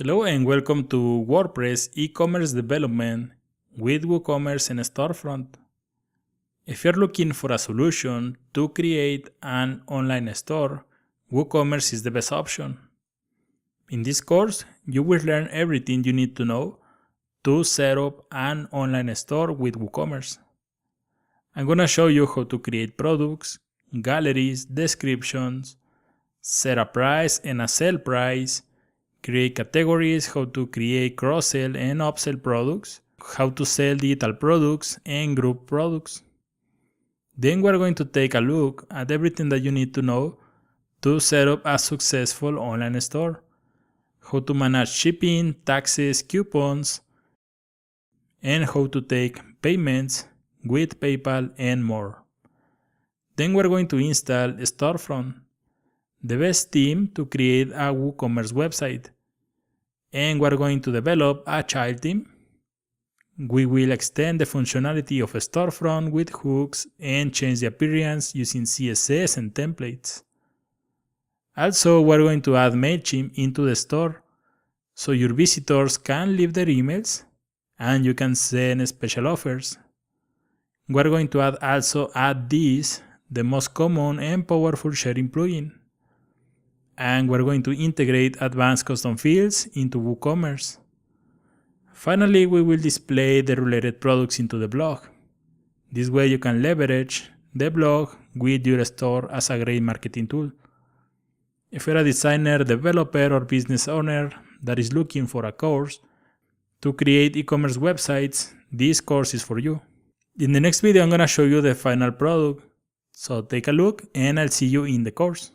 Hello and welcome to WordPress e-commerce development with WooCommerce and Storefront. If you're looking for a solution to create an online store, WooCommerce is the best option. In this course, you will learn everything you need to know to set up an online store with WooCommerce. I'm going to show you how to create products, galleries, descriptions, set a price and a sell price, create categories, how to create cross-sell and upsell products, how to sell digital products and group products. Then we're going to take a look at everything that you need to know to set up a successful online store, how to manage shipping, taxes, coupons, and how to take payments with PayPal and more. Then we're going to install Storefront, the best theme to create a WooCommerce website. And we're going to develop a child theme. We will extend the functionality of a Storefront with hooks and change the appearance using CSS and templates. Also, we're going to add MailChimp into the store so your visitors can leave their emails and you can send special offers. We're going to add this, the most common and powerful sharing plugin. And we're going to integrate advanced custom fields into WooCommerce. Finally, we will display the related products into the blog. This way you can leverage the blog with your store as a great marketing tool. If you're a designer, developer, or business owner that is looking for a course to create e-commerce websites, this course is for you. In the next video, I'm going to show you the final product. So take a look and I'll see you in the course.